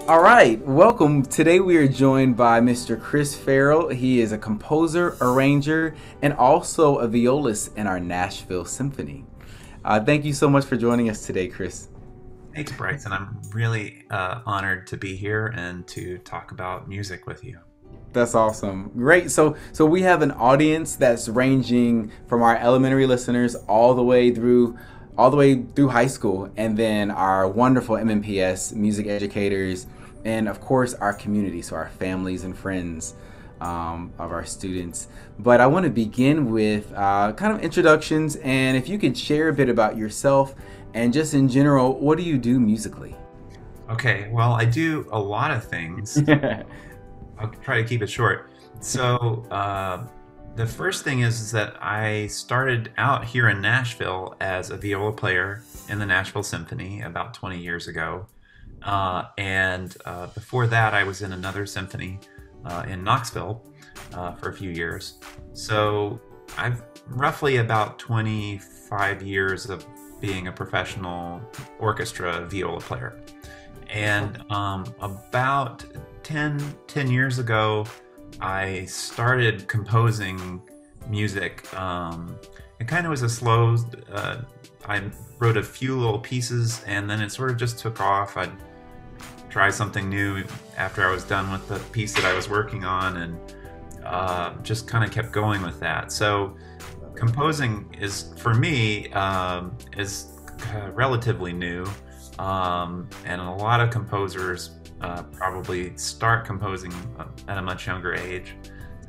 All right, welcome. Today we are joined by Mr. Chris Farrell. He is a composer, arranger, and also a violist in our Nashville Symphony. Thank you so much for joining us today, Chris. Thanks, Bryson. I'm really honored to be here and to talk about music with you. That's awesome. Great. So we have an audience that's ranging from our elementary listeners all the way through high school, and then our wonderful MMPS music educators, and of course our community, so our families and friends of our students. But I want to begin with kind of introductions, and if you could share a bit about yourself and just in general, what do you do musically? Okay, well, I do a lot of things. I'll try to keep it short. So, the first thing is that I started out here in Nashville as a viola player in the Nashville Symphony about 20 years ago. And before that, I was in another symphony in Knoxville for a few years. So I've roughly about 25 years of being a professional orchestra viola player. And about 10 years ago, I started composing music. It kind of was a slow, I wrote a few little pieces and then it sort of just took off. I'd try something new after I was done with the piece that I was working on, and just kind of kept going with that. So composing is, for me, is relatively new. And a lot of composers probably start composing at a much younger age.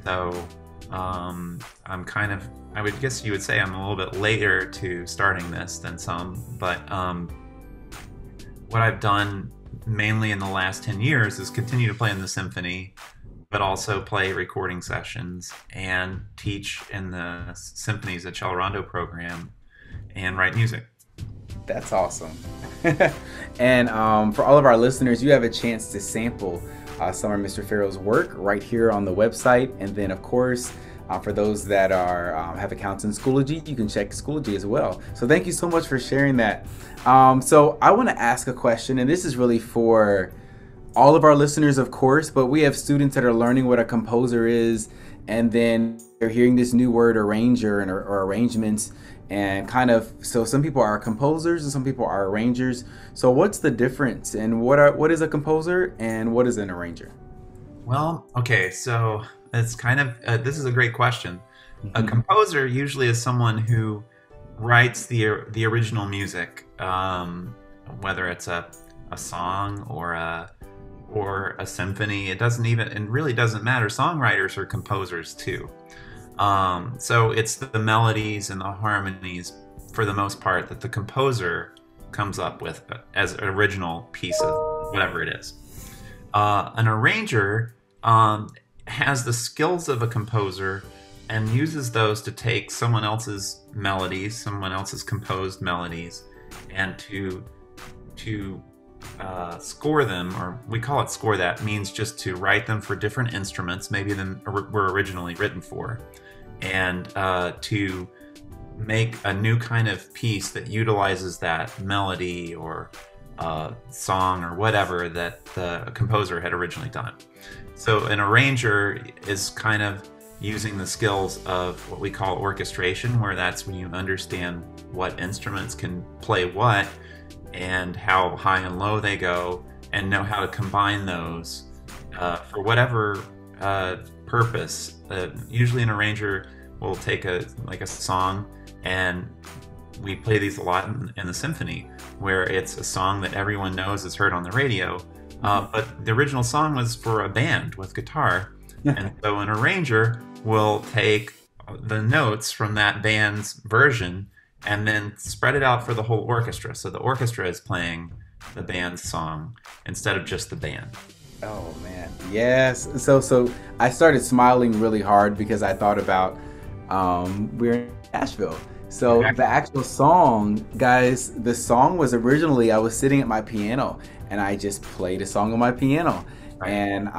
So I'm kind of, I would guess you would say I'm a little bit later to starting this than some, but what I've done mainly in the last 10 years is continue to play in the symphony, but also play recording sessions and teach in the symphony's Accelerando program and write music. That's awesome. And for all of our listeners, you have a chance to sample some of Mr. Farrell's work right here on the website. And then, of course, for those that are have accounts in Schoology, you can check Schoology as well. So thank you so much for sharing that. So I want to ask a question, and this is really for all of our listeners, of course, but we have students that are learning what a composer is, and then they're hearing this new word arranger or arrangements, and kind of, so some people are composers and some people are arrangers. So what's the difference, and what is a composer and what is an arranger? Well, okay, so it's kind of, this is a great question. A composer usually is someone who writes the original music, whether it's a song or a symphony. It really doesn't matter. Songwriters are composers too. So it's the melodies and the harmonies, for the most part, that the composer comes up with as an original piece of whatever it is. An arranger has the skills of a composer and uses those to take someone else's melodies, someone else's composed melodies, and to score them, or we call it score. That means just to write them for different instruments, maybe than were originally written for, and to make a new kind of piece that utilizes that melody or song or whatever that the composer had originally done. So an arranger is kind of using the skills of what we call orchestration, where that's when you understand what instruments can play what and how high and low they go, and know how to combine those for whatever purpose. Usually an arranger will take a song, and we play these a lot in the symphony, where it's a song that everyone knows is heard on the radio, but the original song was for a band with guitar. And so an arranger will take the notes from that band's version and then spread it out for the whole orchestra. So the orchestra is playing the band's song instead of just the band. Oh man, yes. So I started smiling really hard because I thought about we're in Nashville. So the actual song, guys, the song was originally, I was sitting at my piano and I just played a song on my piano. Right. And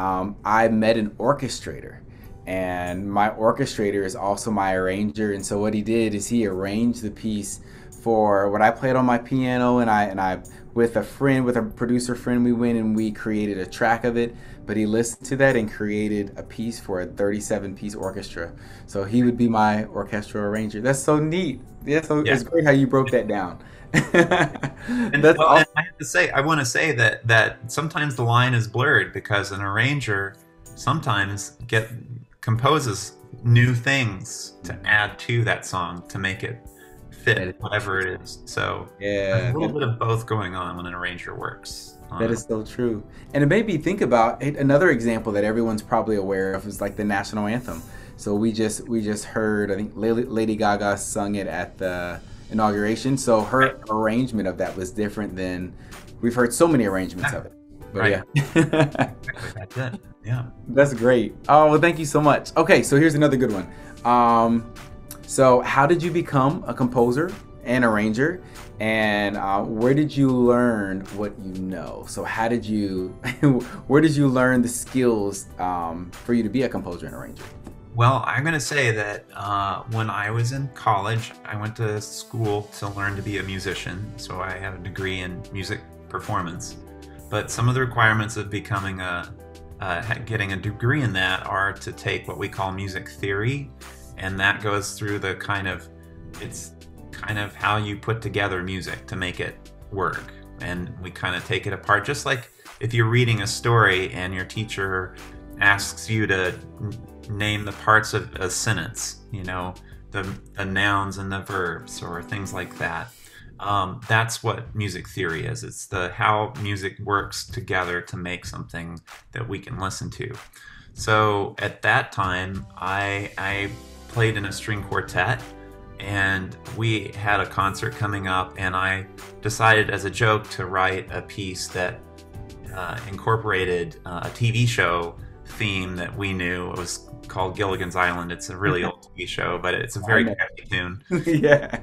I met an orchestrator, and my orchestrator is also my arranger. And so what he did is he arranged the piece for what I played on my piano, and I with a producer friend, we went and we created a track of it. But he listened to that and created a piece for a 37-piece orchestra. So he would be my orchestral arranger. That's so neat. Yeah, so Yeah. it's great how you broke that down. And, That's well, awesome. and I want to say that sometimes the line is blurred because an arranger sometimes composes new things to add to that song to make it That fit is whatever it is. So there's Yeah, a little bit of both going on when an arranger works on that it. is so true. And it made me think about another example that everyone's probably aware of is like the national anthem. So we just heard, I think Lady Gaga sung it at the inauguration. So Right. her arrangement of that was different than we've heard so many arrangements of it. But Right. yeah. Exactly. That's it. Yeah. That's great. Oh, well, thank you so much. Okay, so here's another good one. So how did you become a composer and arranger? And where did you learn what you know? So how did you, where did you learn the skills for you to be a composer and arranger? Well, I'm going to say that when I was in college, I went to school to learn to be a musician. So I have a degree in music performance. But some of the requirements of becoming getting a degree in that are to take what we call music theory, and that goes through it's kind of how you put together music to make it work. And we kind of take it apart, just like if you're reading a story and your teacher asks you to name the parts of a sentence, the nouns and the verbs or things like that. That's what music theory is. It's how music works together to make something that we can listen to. So at that time, I played in a string quartet, and we had a concert coming up, and I decided as a joke to write a piece that incorporated a TV show theme that we knew. It was called Gilligan's Island. It's a really old TV show, but it's a very catchy tune. Yeah.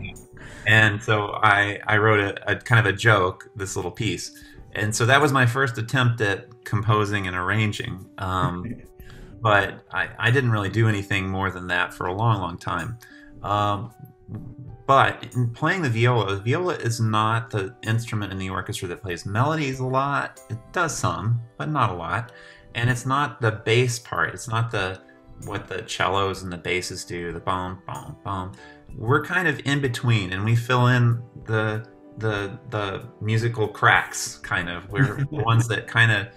And so I wrote a kind of a joke, this little piece. And so that was my first attempt at composing and arranging. But I didn't really do anything more than that for a long, long time. But in playing the viola is not the instrument in the orchestra that plays melodies a lot. It does some, but not a lot. And it's not the bass part. It's not what the cellos and the basses do, the boom, boom, boom. We're kind of in between, and we fill in the musical cracks, kind of. We're the ones that kind of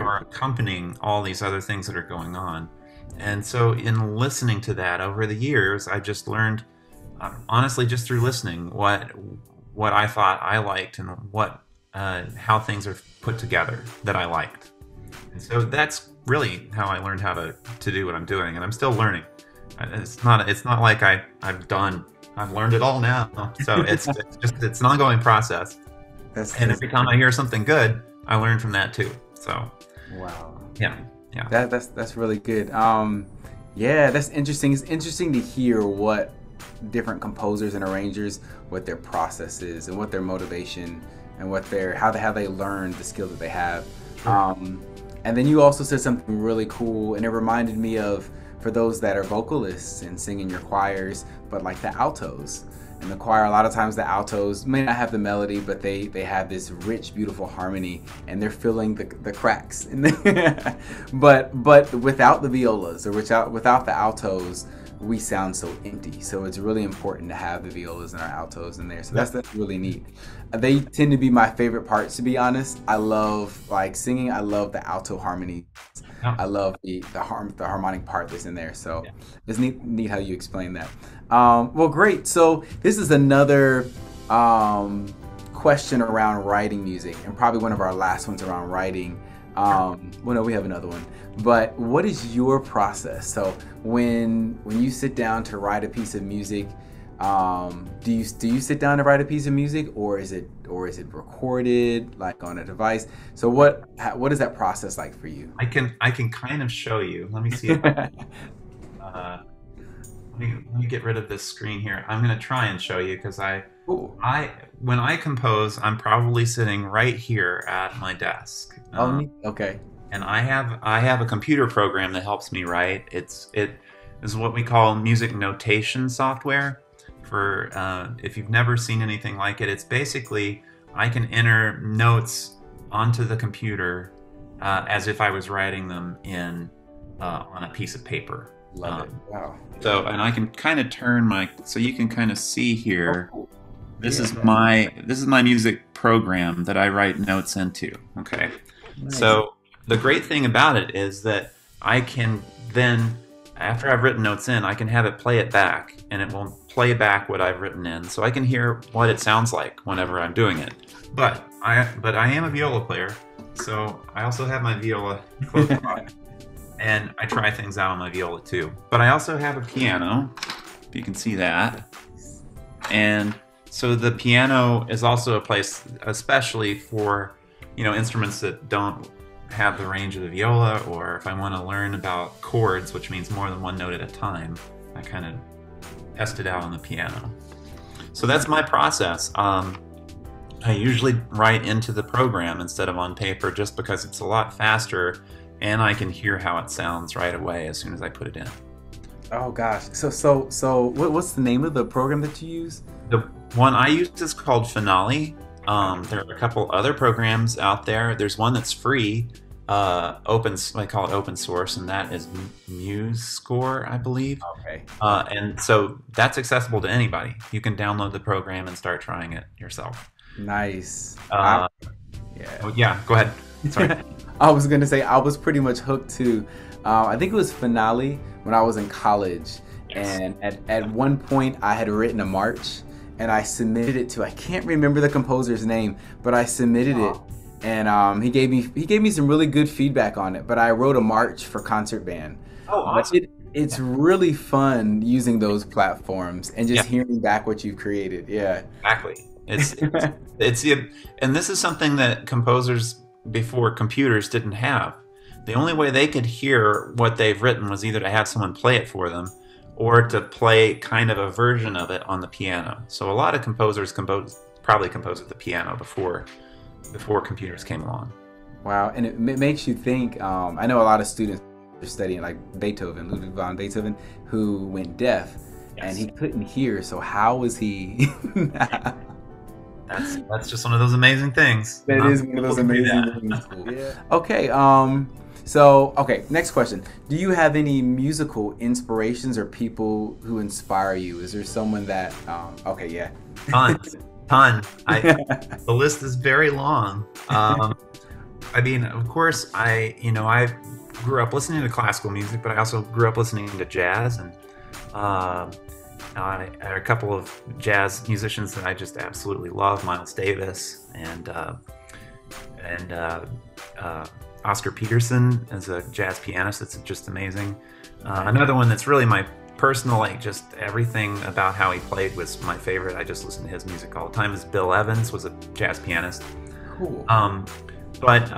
are accompanying all these other things that are going on. And so in listening to that over the years, I just learned, honestly, just through listening, what I thought I liked and how things are put together that I liked. And so that's really how I learned how to do what I'm doing, and I'm still learning. It's not like I've learned it all now. So it's an ongoing process. And every time I hear something good, I learn from that too. So wow. Yeah. That's really good. Yeah, that's interesting. It's interesting to hear what different composers and arrangers, what their process is and what their motivation and how they learn the skill that they have. Sure. And then you also said something really cool, and it reminded me of, for those that are vocalists and sing in your choirs, but like the altos. In the choir, a lot of times the altos may not have the melody, but they have this rich, beautiful harmony, and they're filling the cracks. but without the violas or without the altos, we sound so empty. So it's really important to have the violas and our altos in there. So that's really neat. They tend to be my favorite parts, to be honest. I love singing. I love the alto harmony. Yeah. I love the harmonic part that's in there. So it's neat how you explain that. Well, great. So this is another question around writing music, and probably one of our last ones around writing. Well, no, we have another one. But what is your process? So when you sit down to write a piece of music, do you sit down to write a piece of music, or is it recorded like on a device? So what is that process like for you? I can kind of show you. Let me see. Let me get rid of this screen here. I'm going to try and show you, because when I compose, I'm probably sitting right here at my desk. Okay. And I have a computer program that helps me write. It is what we call music notation software if you've never seen anything like it, it's basically I can enter notes onto the computer as if I was writing them in on a piece of paper. Love it. Wow. So, and I can kind of turn so you can kind of see here. Oh, cool. This is my music program that I write notes into. Okay. Nice. So the great thing about it is that I can then, after I've written notes in, I can have it play it back, and it will play back what I've written in, so I can hear what it sounds like whenever I'm doing it. But I am a viola player, so I also have my viola close by, and I try things out on my viola too. But I also have a piano, if you can see that, and so the piano is also a place, especially for instruments that don't have the range of the viola, or if I want to learn about chords, which means more than one note at a time, I kind of test it out on the piano. So that's my process. I usually write into the program instead of on paper, just because it's a lot faster and I can hear how it sounds right away as soon as I put it in. Oh gosh. So what's the name of the program that you use? The one I use is called Finale. There are a couple other programs out there. There's one that's free, I call it open source, and that is MuseScore, I believe. Okay. And so that's accessible to anybody. You can download the program and start trying it yourself. Nice. Yeah. Oh, yeah, go ahead. Sorry. I was gonna say I was pretty much hooked to, I think it was Finale when I was in college, and at one point I had written a march, and I submitted it to, I can't remember the composer's name, but I submitted it, and he gave me some really good feedback on it. But I wrote a march for concert band. Oh, awesome. It's really and using those platforms and just hearing back what you've created. Yeah, exactly. And this is something that composers before computers didn't have. The only way they could hear what they've written was either to have someone play it for them, or to play kind of a version of it on the piano. So a lot of composers probably composed with the piano before computers came along. Wow, and it makes you think. I know a lot of students are studying like Beethoven, Ludwig van Beethoven, who went deaf, and he couldn't hear. So how was he? That's just one of those amazing things. That is one of those amazing things. Yeah. Okay. So, next question. Do you have any musical inspirations or people who inspire you? Is there someone that, Ton. The list is very long. I mean, of course, I grew up listening to classical music, but I also grew up listening to jazz, and I had a couple of jazz musicians that I just absolutely love, Miles Davis and Oscar Peterson as a jazz pianist. It's just amazing. Another one that's really my personal, just everything about how he played was my favorite. I just listen to his music all the time. Is Bill Evans, was a jazz pianist. Cool. But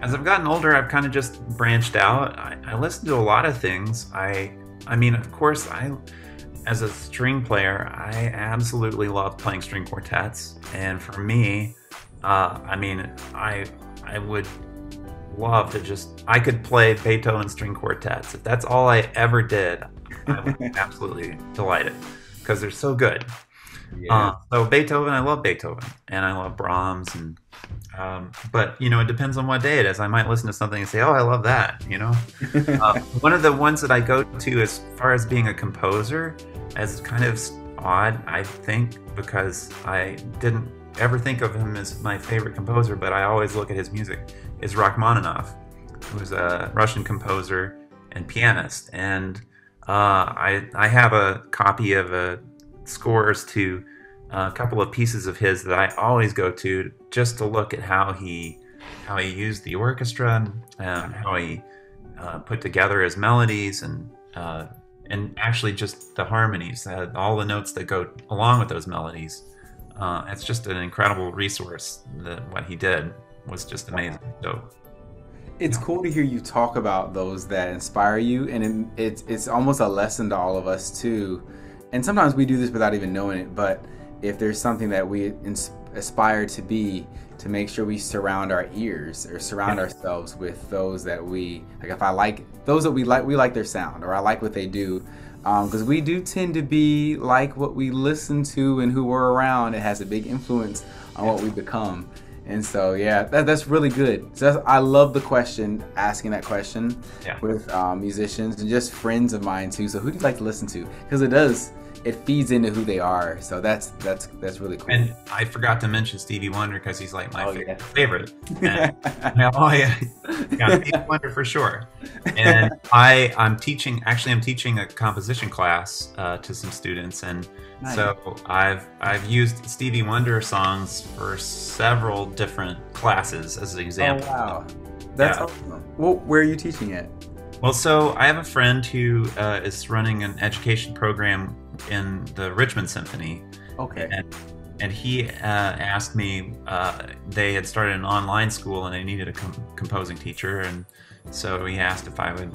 as I've gotten older, I've kind of just branched out. I listen to a lot of things. I mean, of course, as a string player, I absolutely love playing string quartets. And for me, I would love to I could play Beethoven string quartets. If that's all I ever did, I would be absolutely delighted, because they're so good. Yeah. So Beethoven, I love Beethoven, and I love Brahms, and but it depends on what day it is. I might listen to something and say, "Oh, I love that." One of the ones that I go to as far as being a composer, as kind of odd, I think, because I didn't ever think of him as my favorite composer, but I always look at his music, is Rachmaninoff, who's a Russian composer and pianist. And I have a copy of scores to a couple of pieces of his that I always go to just to look at how he used the orchestra, how he put together his melodies, and actually just the harmonies, all the notes that go along with those melodies. It's just an incredible resource. What he did was just amazing. So it's cool to hear you talk about those that inspire you, and it's almost a lesson to all of us too. And sometimes we do this without even knowing it, but if there's something that we aspire to be, to make sure we surround our ears or surround ourselves with those that we like. If I like those that we like their sound, or I like what they do, because we do tend to be like what we listen to and who we're around. It has a big influence on what we become. And so, yeah, that's really good. So I love the question, asking that question with musicians and just friends of mine too. So who do you like to listen to? Because it feeds into who they are. So that's really cool. And I forgot to mention Stevie Wonder because he's like my favorite. And, yeah, Stevie Wonder for sure. And I'm teaching a composition class to some students, and so I've used Stevie Wonder songs for several different classes as an example. Oh wow, that's awesome. Well, where are you teaching it? Well, so I have a friend who is running an education program in the Richmond Symphony. Okay. And he asked me, they had started an online school and they needed a composing teacher, and so he asked if I would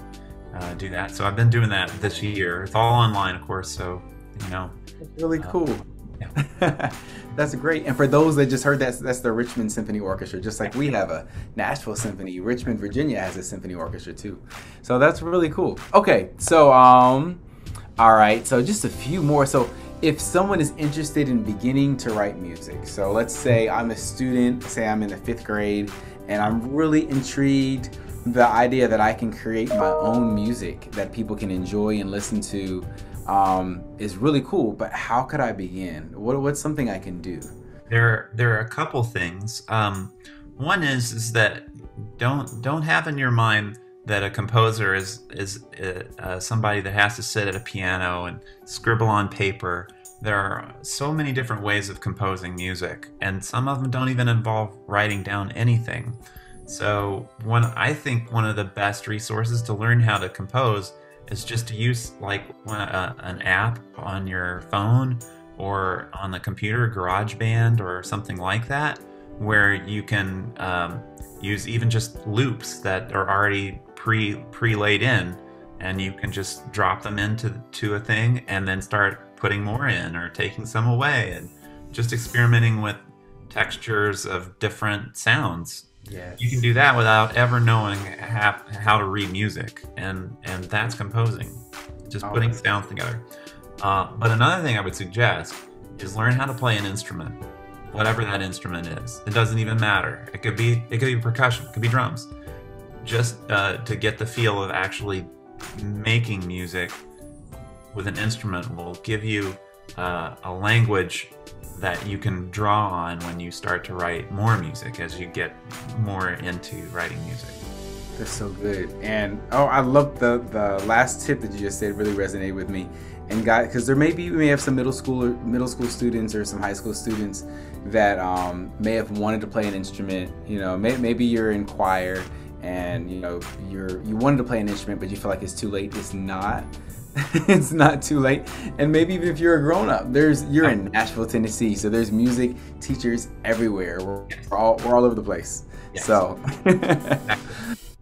do that. So I've been doing that this year. It's all online, of course, so, you know. That's really cool. Yeah. That's great. And for those that just heard that's the Richmond Symphony Orchestra. Just like we have a Nashville Symphony, Richmond, Virginia has a symphony orchestra too. So that's really cool. Okay, so all right, so just a few more. So if someone is interested in beginning to write music, so let's say I'm a student, say I'm in the 5th grade, and I'm really intrigued the idea that I can create my own music that people can enjoy and listen to is really cool. But how could I begin? What's something I can do? There are a couple things. One is that don't have in your mind that a composer is somebody that has to sit at a piano and scribble on paper. There are so many different ways of composing music, and some of them don't even involve writing down anything. So I think one of the best resources to learn how to compose is just to use like an app on your phone or on the computer, GarageBand or something like that, where you can use even just loops that are already pre-laid in, and you can just drop them into a thing and then start putting more in or taking some away and just experimenting with textures of different sounds. Yes. You can do that without ever knowing how to read music, and that's composing, just putting sounds together. But another thing I would suggest is learn how to play an instrument, whatever that instrument is. It doesn't even matter. It could be percussion, it could be drums. Just to get the feel of actually making music with an instrument will give you a language that you can draw on when you start to write more music, as you get more into writing music. That's so good. And I love the last tip that you just said. Really resonated with me. And because we may have some middle school students or some high school students that may have wanted to play an instrument. You know, maybe you're in choir and you know you wanted to play an instrument, but you feel like it's too late. It's not. It's not too late. And maybe even if you're a grown-up, you're in Nashville, Tennessee, so there's music teachers everywhere. We're all over the place. Yes. So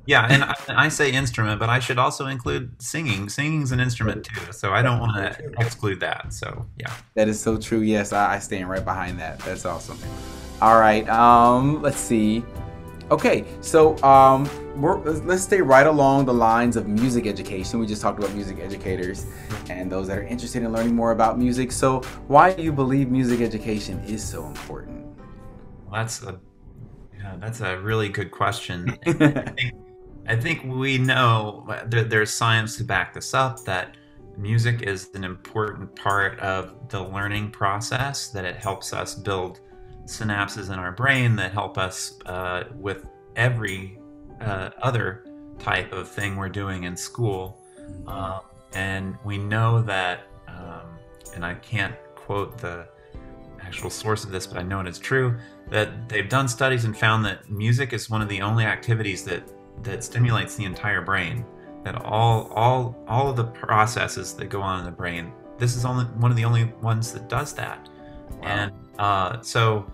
yeah, and I say instrument, but I should also include singing. Singing's an instrument too, so I don't want to exclude that. So yeah, that is so true. Yes, I stand right behind that. That's awesome. All right, let's see. Okay, so let's stay right along the lines of music education. We just talked about music educators and those that are interested in learning more about music. So why do you believe music education is so important? Well, that's a really good question. I think we know there's science to back this up, that music is an important part of the learning process, that it helps us build synapses in our brain that help us with every other type of thing we're doing in school. And we know that, and I can't quote the actual source of this, but I know it is true, that they've done studies and found that music is one of the only activities that stimulates the entire brain, that all of the processes that go on in the brain, this is one of the only ones that does that. Wow. And so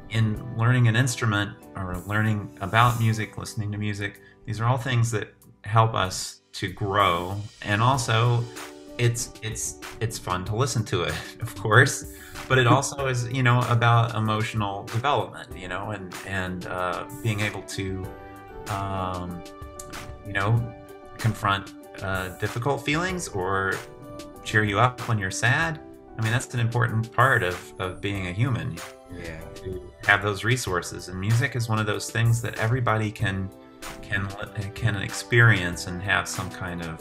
in learning an instrument or learning about music, listening to music, these are all things that help us to grow. And also it's fun to listen to it, of course, but it also is, you know, about emotional development, you know, and being able to, you know, confront difficult feelings or cheer you up when you're sad. I mean, that's an important part of being a human. Yeah. To have those resources, and music is one of those things that everybody can experience and have some kind of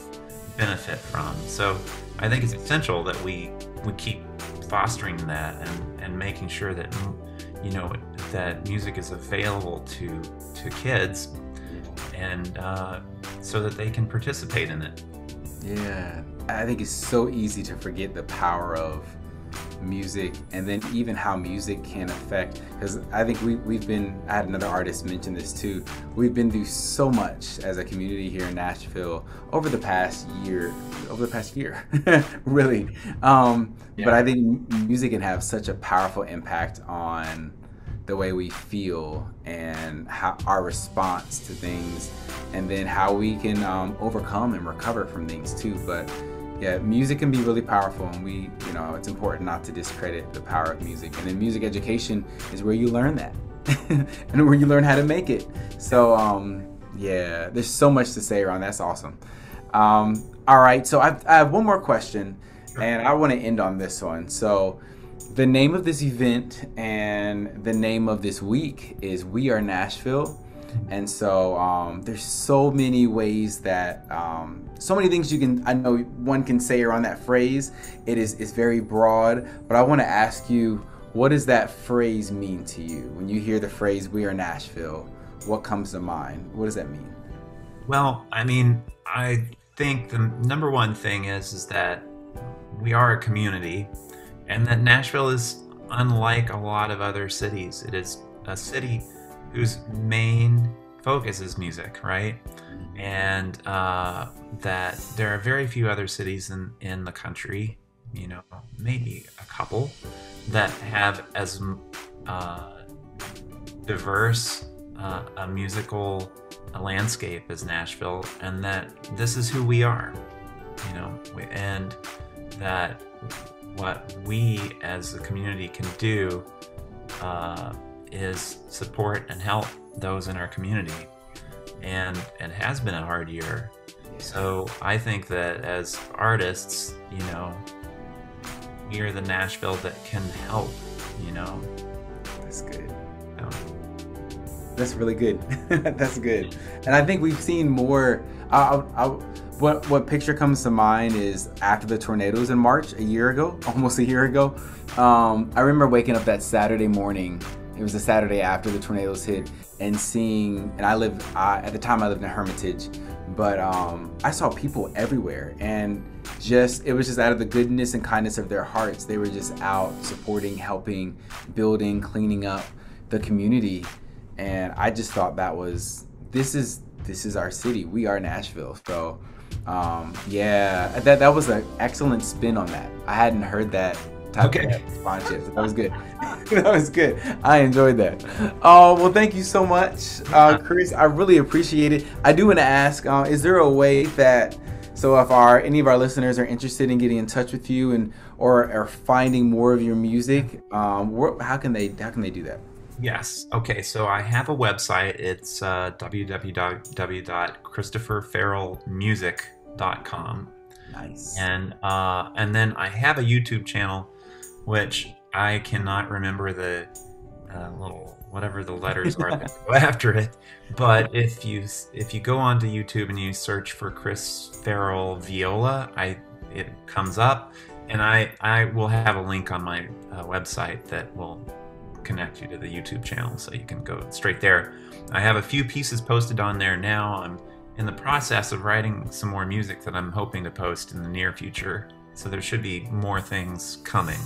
benefit from. So I think it's essential that we keep fostering that and making sure that, you know, that music is available to kids, and so that they can participate in it. Yeah, I think it's so easy to forget the power of music, and then even how music can affect, because I think I had another artist mention this too, we've been through so much as a community here in Nashville over the past year really. But I think music can have such a powerful impact on the way we feel and how our response to things, and then how we can overcome and recover from things too. But yeah, music can be really powerful, and it's important not to discredit the power of music. And then music education is where you learn that and where you learn how to make it. So yeah, there's so much to say around. That's awesome. All right, so I have one more question, and I want to end on this one. So the name of this event and the name of this week is We Are Nashville. And so there's so many ways that, so many things I know one can say around that phrase. It's very broad, but I want to ask you, what does that phrase mean to you? When you hear the phrase We Are Nashville, what comes to mind? What does that mean? Well, I mean, I think the number one thing is that we are a community, and that Nashville is unlike a lot of other cities. It is a city whose main focus is music, right? And that there are very few other cities in the country, you know, maybe a couple, that have as diverse a musical landscape as Nashville, and that this is who we are, you know, and that what we as a community can do is support and help those in our community, and it has been a hard year. So I think that as artists, you know, we are the Nashville that can help, you know. That's good. So. That's really good. That's good. And I think we've seen more. What picture comes to mind is after the tornadoes in March, almost a year ago. I remember waking up that Saturday morning. It was the Saturday after the tornadoes hit, and seeing, and at the time I lived in Hermitage, but I saw people everywhere, and it was just out of the goodness and kindness of their hearts. They were just out supporting, helping, building, cleaning up the community. And I just thought this is our city. We are Nashville. So yeah, that was an excellent spin on that. I hadn't heard that type of sponsorship. So that was good. That was good. I enjoyed that. Well, thank you so much, Chris. I really appreciate it. I do want to ask, is there a way that, so if any of our listeners are interested in getting in touch with you or finding more of your music, how can they do that? Yes. Okay. So I have a website. It's www.christopherfarrellmusic.com. Nice. And then I have a YouTube channel, which I cannot remember the little whatever the letters are that go after it. But if you go onto YouTube and you search for Chris Farrell Viola, it comes up, and I will have a link on my website that will connect you to the YouTube channel, so you can go straight there. I have a few pieces posted on there now. I'm in the process of writing some more music that I'm hoping to post in the near future, so there should be more things coming.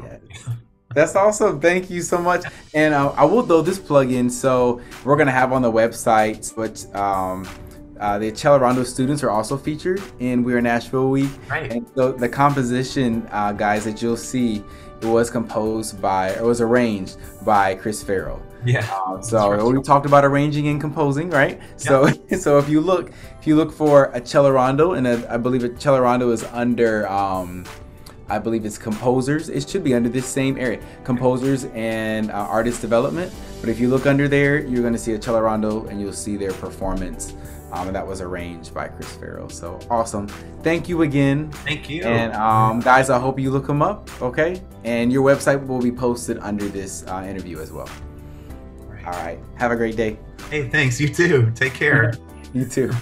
Yeah. That's awesome. Thank you so much. And I will throw this plug in. So we're going to have on the website, but the Accelerando students are also featured in We Are Nashville Week. Right. And so the composition, guys, that you'll see, it was arranged by Chris Farrell. Yeah. So we talked about arranging and composing, right? So so if you look for Accelerando, and I believe Accelerando is under I believe it's composers. It should be under this same area, composers and artist development. But if you look under there, you're going to see Accelerando, and you'll see their performance And that was arranged by Chris Farrell. So awesome. Thank you again. Thank you. And guys, I hope you look him up, okay? And your website will be posted under this interview as well. All right. Have a great day. Hey, thanks. You too. Take care. You too.